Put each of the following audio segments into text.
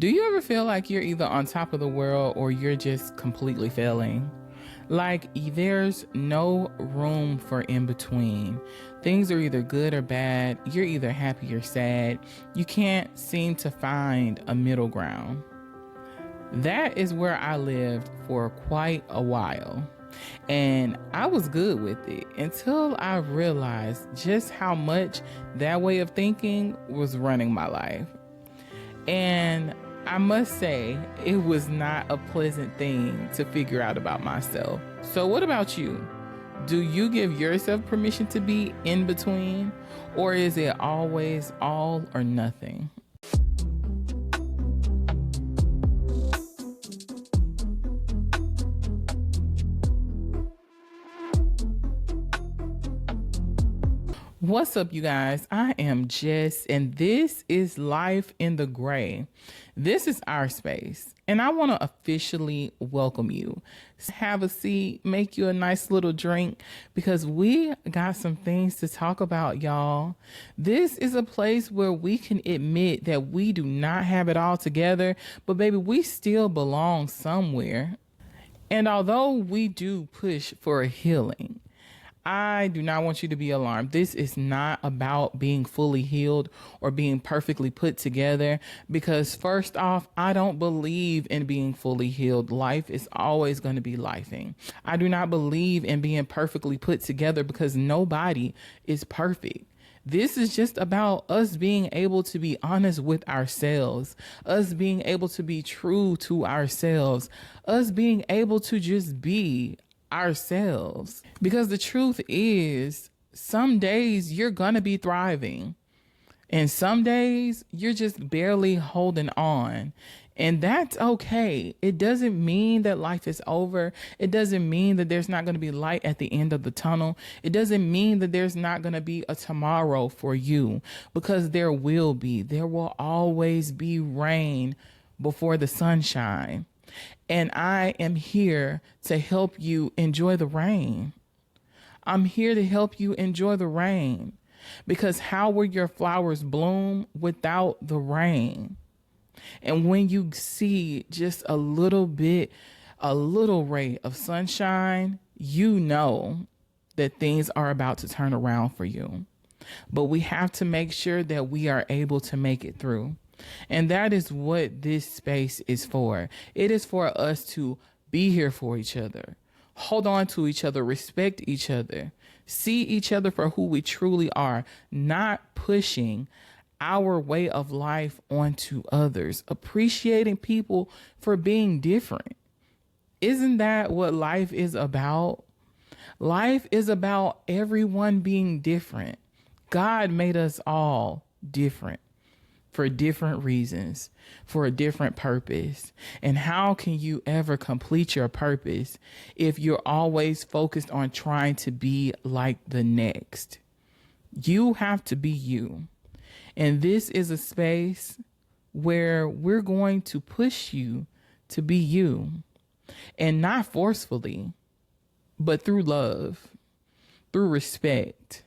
Do you ever feel like you're either on top of the world or you're just completely failing? Like there's no room for in between. Things are either good or bad. You're either happy or sad. You can't seem to find a middle ground. That is where I lived for quite a while. And I was good with it until I realized just how much that way of thinking was running my life. And I must say, it was not a pleasant thing to figure out about myself. So what about you? Do you give yourself permission to be in between? Or is it always all or nothing? What's up, you guys? I am Jess, and this is Life in the Gray. This is our space, and I want to officially welcome you. Have a seat, make you a nice little drink, because we got some things to talk about, y'all. This is a place where we can admit that we do not have it all together, but baby, we still belong somewhere. And although we do push for a healing, I do not want you to be alarmed. This is not about being fully healed or being perfectly put together, because first off, I don't believe in being fully healed. Life is always going to be lifing. I do not believe in being perfectly put together because nobody is perfect. This is just about us being able to be honest with ourselves, us being able to be true to ourselves, us being able to just be ourselves. Because the truth is, some days you're gonna be thriving and some days you're just barely holding on, and that's okay. It doesn't mean that life is over. It doesn't mean that there's not going to be light at the end of the tunnel. It doesn't mean that there's not going to be a tomorrow for you, because there will be. There will always be rain before the sunshine. And I am here to help you enjoy the rain. I'm here to help you enjoy the rain, because how will your flowers bloom without the rain? And when you see just a little ray of sunshine, you know that things are about to turn around for you. But we have to make sure that we are able to make it through. And that is what this space is for. It is for us to be here for each other, hold on to each other, respect each other, see each other for who we truly are, not pushing our way of life onto others, appreciating people for being different. Isn't that what life is about? Life is about everyone being different. God made us all different, for different reasons, for a different purpose. And how can you ever complete your purpose if you're always focused on trying to be like the next? You have to be you. And this is a space where we're going to push you to be you, and not forcefully, but through love, through respect,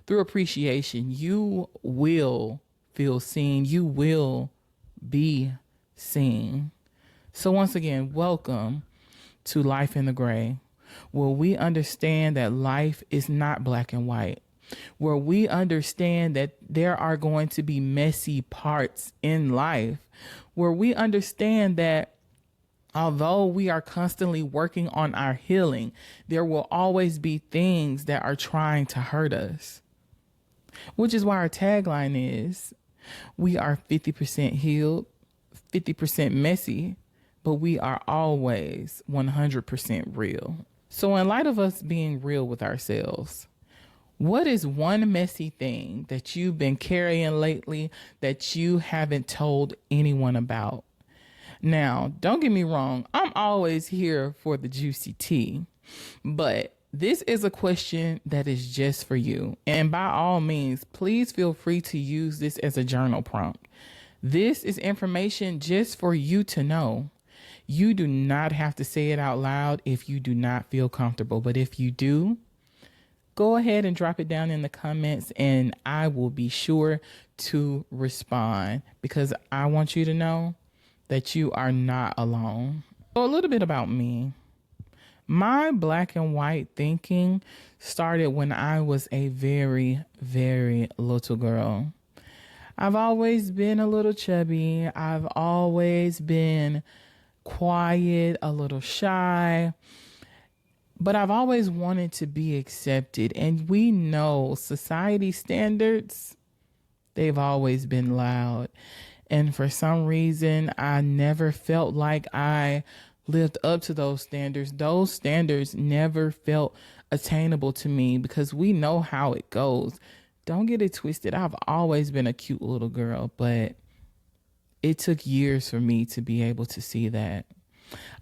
through appreciation. You will feel seen. You will be seen. So once again, welcome to Life in the Gray, where we understand that life is not black and white, where we understand that there are going to be messy parts in life, where we understand that although we are constantly working on our healing, there will always be things that are trying to hurt us, which is why our tagline is, we are 50% healed, 50% messy, but we are always 100% real. So in light of us being real with ourselves, what is one messy thing that you've been carrying lately that you haven't told anyone about? Now, don't get me wrong, I'm always here for the juicy tea, but this is a question that is just for you. And by all means, please feel free to use this as a journal prompt. This is information just for you to know. You do not have to say it out loud if you do not feel comfortable. But if you do, go ahead and drop it down in the comments, and I will be sure to respond, because I want you to know that you are not alone. So, a little bit about me. My black and white thinking started when I was a very, very little girl. I've always been a little chubby. I've always been quiet, a little shy, but I've always wanted to be accepted. And we know society standards, they've always been loud. And for some reason, I never felt like I lived up to those standards. Those standards never felt attainable to me because we know how it goes. Don't get it twisted. I've always been a cute little girl, but it took years for me to be able to see that.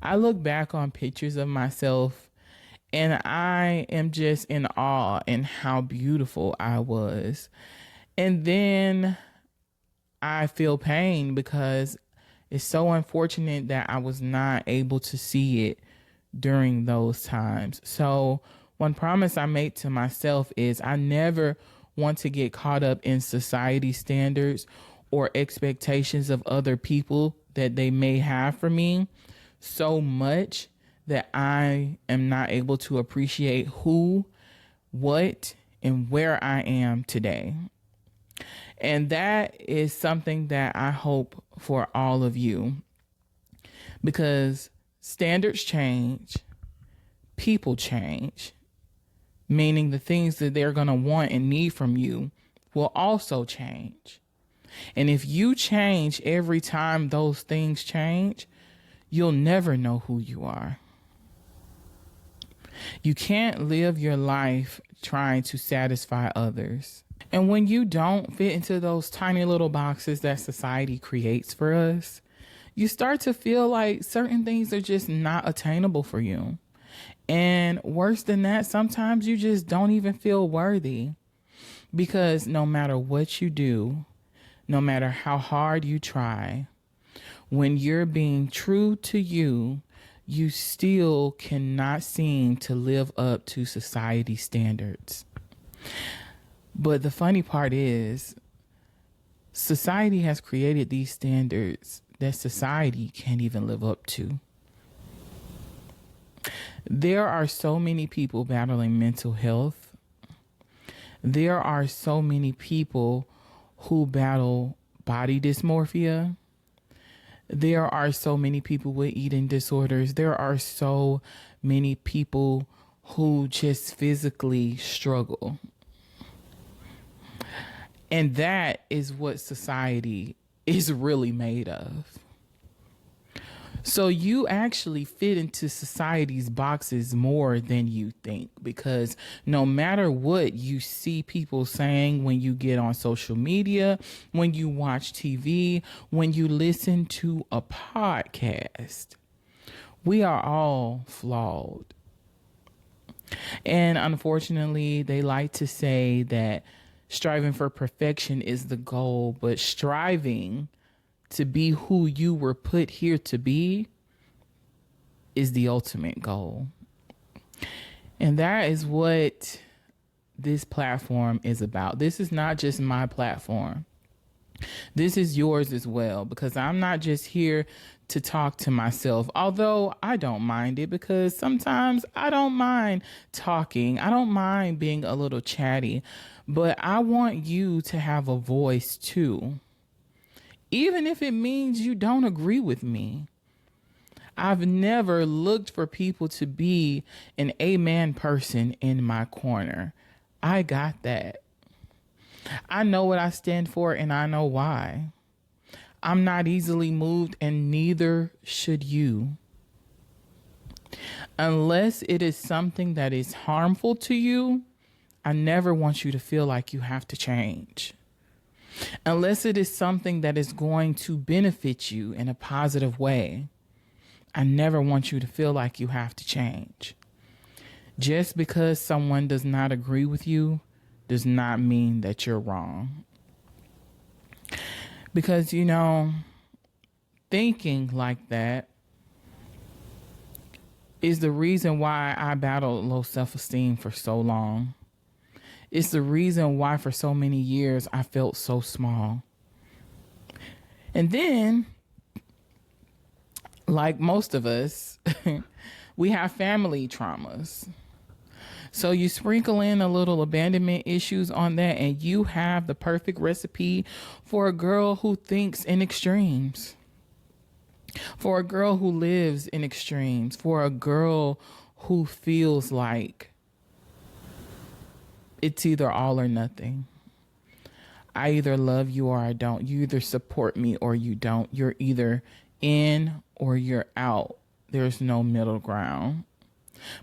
I look back on pictures of myself and I am just in awe in how beautiful I was. And then I feel pain because it's so unfortunate that I was not able to see it during those times. So one promise I made to myself is I never want to get caught up in society standards or expectations of other people that they may have for me so much that I am not able to appreciate who, what, and where I am today. And that is something that I hope for all of you, because standards change, people change, meaning the things that they're going to want and need from you will also change. And if you change every time those things change, you'll never know who you are. You can't live your life trying to satisfy others. And when you don't fit into those tiny little boxes that society creates for us, you start to feel like certain things are just not attainable for you. And worse than that, sometimes you just don't even feel worthy, because no matter what you do, no matter how hard you try, when you're being true to you, you still cannot seem to live up to society standards. But the funny part is, society has created these standards that society can't even live up to. There are so many people battling mental health. There are so many people who battle body dysmorphia. There are so many people with eating disorders. There are so many people who just physically struggle. And that is what society is really made of. So you actually fit into society's boxes more than you think, because no matter what you see people saying when you get on social media, when you watch TV, when you listen to a podcast, we are all flawed. And unfortunately, they like to say that striving for perfection is the goal, but striving to be who you were put here to be is the ultimate goal. And that is what this platform is about. This is not just my platform. This is yours as well, because I'm not just here to talk to myself, although I don't mind it, because sometimes I don't mind talking. I don't mind being a little chatty, but I want you to have a voice too. Even if it means you don't agree with me. I've never looked for people to be an amen person in my corner. I got that. I know what I stand for and I know why. I'm not easily moved, and neither should you. Unless it is something that is harmful to you, I never want you to feel like you have to change. Unless it is something that is going to benefit you in a positive way, I never want you to feel like you have to change. Just because someone does not agree with you does not mean that you're wrong. Because, thinking like that is the reason why I battled low self-esteem for so long. It's the reason why for so many years I felt so small. And then like most of us, we have family traumas. So you sprinkle in a little abandonment issues on that, and you have the perfect recipe for a girl who thinks in extremes, for a girl who lives in extremes, for a girl who feels like it's either all or nothing. I either love you or I don't. You either support me or you don't. You're either in or you're out. There's no middle ground.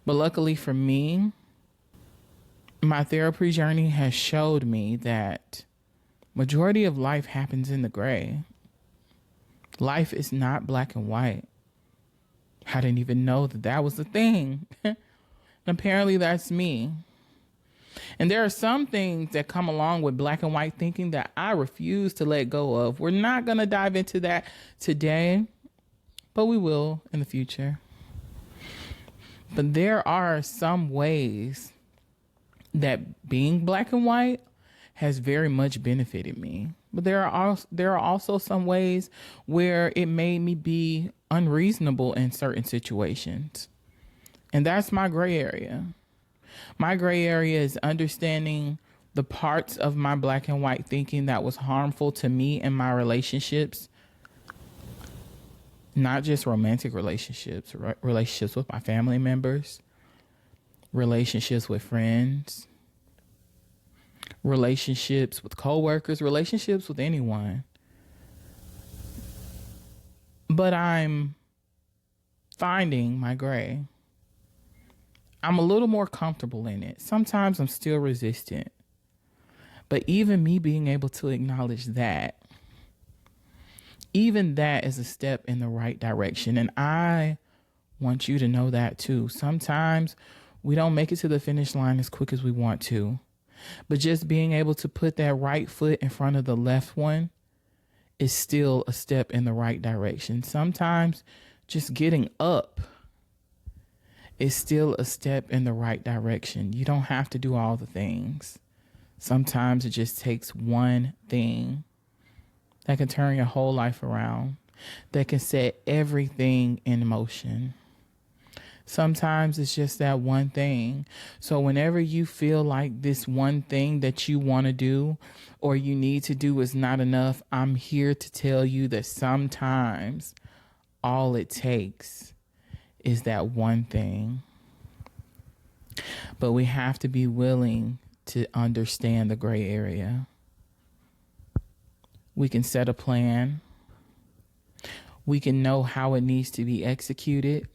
But luckily for me, my therapy journey has showed me that majority of life happens in the gray. Life is not black and white. I didn't even know that that was the thing. Apparently that's me. And there are some things that come along with black and white thinking that I refuse to let go of. We're not going to dive into that today, but we will in the future. But there are some ways that being black and white has very much benefited me. But there are also some ways where it made me be unreasonable in certain situations. And that's my gray area. My gray area is understanding the parts of my black and white thinking that was harmful to me and my relationships. Not just romantic relationships, relationships with my family members, relationships with friends, relationships with coworkers, relationships with anyone. But I'm finding my gray. I'm a little more comfortable in it. Sometimes I'm still resistant. But even me being able to acknowledge that, even that is a step in the right direction. And I want you to know that too. Sometimes we don't make it to the finish line as quick as we want to. But just being able to put that right foot in front of the left one is still a step in the right direction. Sometimes just getting up is still a step in the right direction. You don't have to do all the things. Sometimes it just takes one thing that can turn your whole life around, that can set everything in motion. Sometimes it's just that one thing. So whenever you feel like this one thing that you want to do or you need to do is not enough, I'm here to tell you that sometimes all it takes is that one thing. But we have to be willing to understand the gray area. We can set a plan. We can know how it needs to be executed.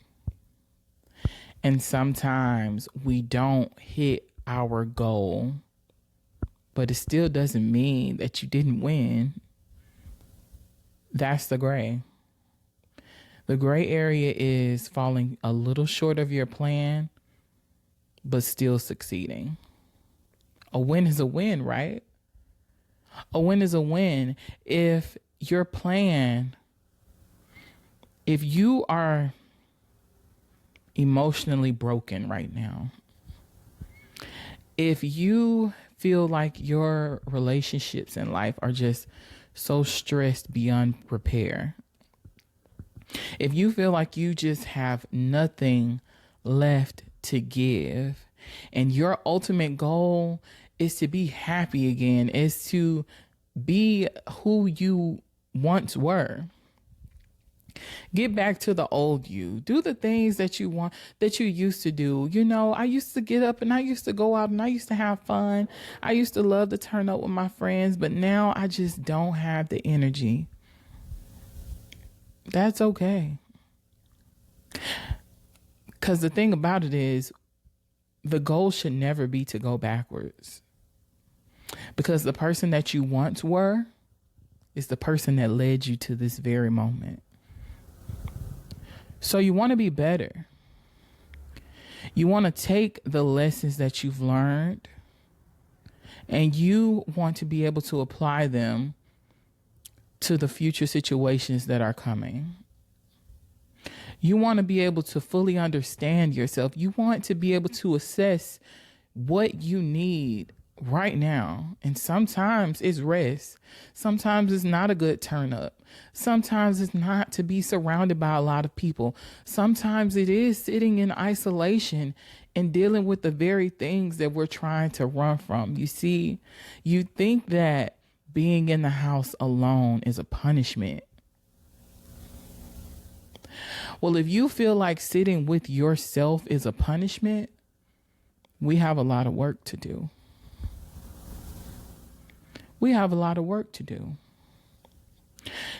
And sometimes we don't hit our goal, but it still doesn't mean that you didn't win. That's the gray. The gray area is falling a little short of your plan, but still succeeding. A win is a win, right? A win is a win. If your plan, if you are emotionally broken right now, if you feel like your relationships in life are just so stressed beyond repair, if you feel like you just have nothing left to give and your ultimate goal is to be happy again, is to be who you once were, get back to the old you. Do the things that you want, that you used to do. You know, I used to get up and I used to go out and I used to have fun. I used to love to turn up with my friends, but now I just don't have the energy. That's okay. Because the thing about it is, the goal should never be to go backwards. Because the person that you once were is the person that led you to this very moment. So you want to be better. You want to take the lessons that you've learned and you want to be able to apply them to the future situations that are coming. You want to be able to fully understand yourself. You want to be able to assess what you need right now. And sometimes it's rest. Sometimes it's not a good turn up. Sometimes it's not to be surrounded by a lot of people. Sometimes it is sitting in isolation and dealing with the very things that we're trying to run from. You see, you think that being in the house alone is a punishment. Well, if you feel like sitting with yourself is a punishment, we have a lot of work to do. We have a lot of work to do.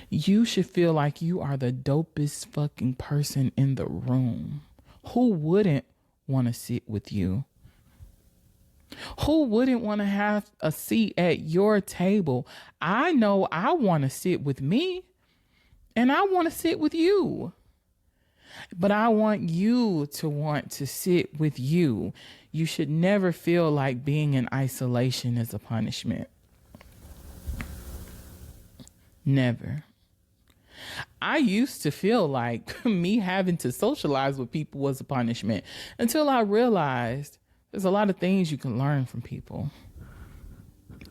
You should feel like you are the dopest fucking person in the room. Who wouldn't want to sit with you? Who wouldn't want to have a seat at your table? I know I want to sit with me, and I want to sit with you. But I want you to want to sit with you. You should never feel like being in isolation is a punishment. Never. I used to feel like me having to socialize with people was a punishment until I realized there's a lot of things you can learn from people,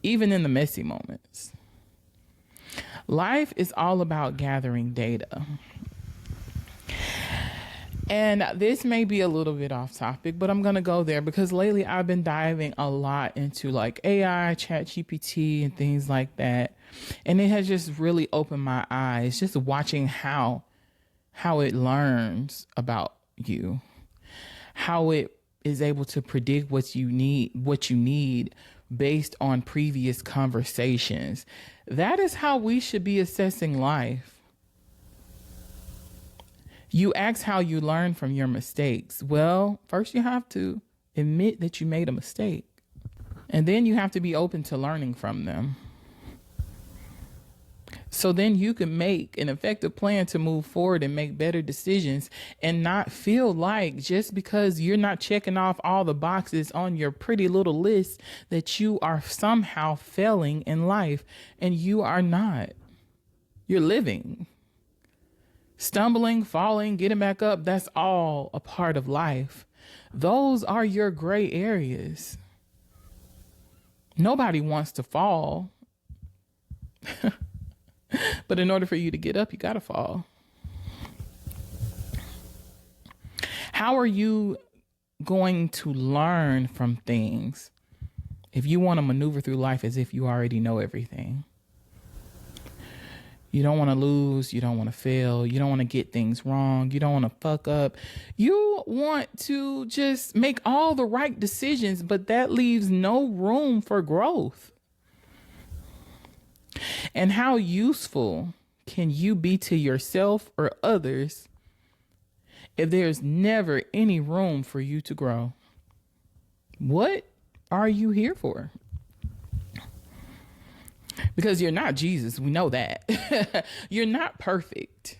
even in the messy moments. Life is all about gathering data. And this may be a little bit off topic, but I'm going to go there because lately I've been diving a lot into like AI, chat GPT and things like that. And it has just really opened my eyes, just watching how it learns about you, how it is able to predict what you need based on previous conversations. That is how we should be assessing life. You ask how you learn from your mistakes. Well, first you have to admit that you made a mistake. And then you have to be open to learning from them. So then you can make an effective plan to move forward and make better decisions and not feel like just because you're not checking off all the boxes on your pretty little list that you are somehow failing in life, and you are not. You're living. Stumbling, falling, getting back up, that's all a part of life. Those are your gray areas. Nobody wants to fall. But in order for you to get up, you got to fall. How are you going to learn from things if you want to maneuver through life as if you already know everything? You don't want to lose. You don't want to fail. You don't want to get things wrong. You don't want to fuck up. You want to just make all the right decisions, but that leaves no room for growth. And how useful can you be to yourself or others if there's never any room for you to grow? What are you here for? Because you're not Jesus. We know that. You're not perfect.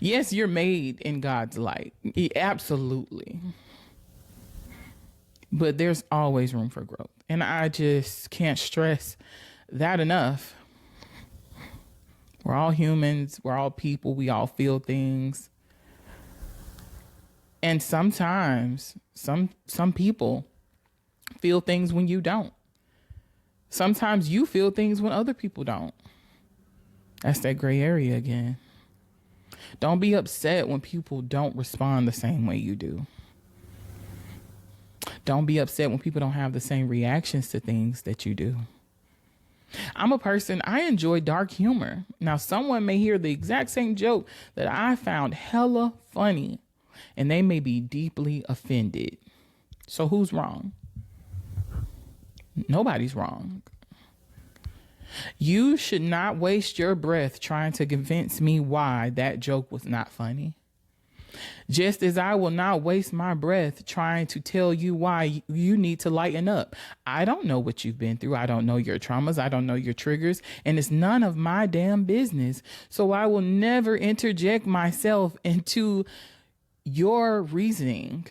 Yes, you're made in God's light. Absolutely. But there's always room for growth. And I just can't stress that enough. We're all humans. We're all people. We all feel things. And sometimes some people feel things when you don't. Sometimes you feel things when other people don't. That's that gray area again. Don't be upset when people don't respond the same way you do. Don't be upset when people don't have the same reactions to things that you do. I'm a person, I enjoy dark humor. Now, someone may hear the exact same joke that I found hella funny, and they may be deeply offended. So who's wrong? Nobody's wrong. You should not waste your breath trying to convince me why that joke was not funny. Just as I will not waste my breath trying to tell you why you need to lighten up. I don't know what you've been through. I don't know your traumas. I don't know your triggers. And it's none of my damn business. So I will never interject myself into your reasoning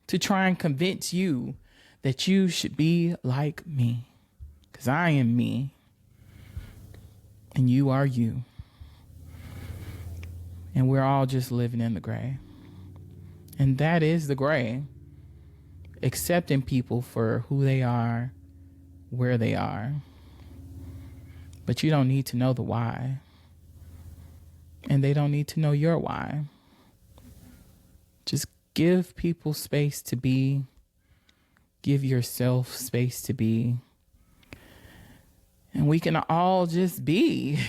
to try and convince you that you should be like me. Because I am me. And you are you. And we're all just living in the gray. And that is the gray. accepting people for who they are, where they are. But you don't need to know the why. And they don't need to know your why. Just give people space to be. Give yourself space to be. And we can all just be.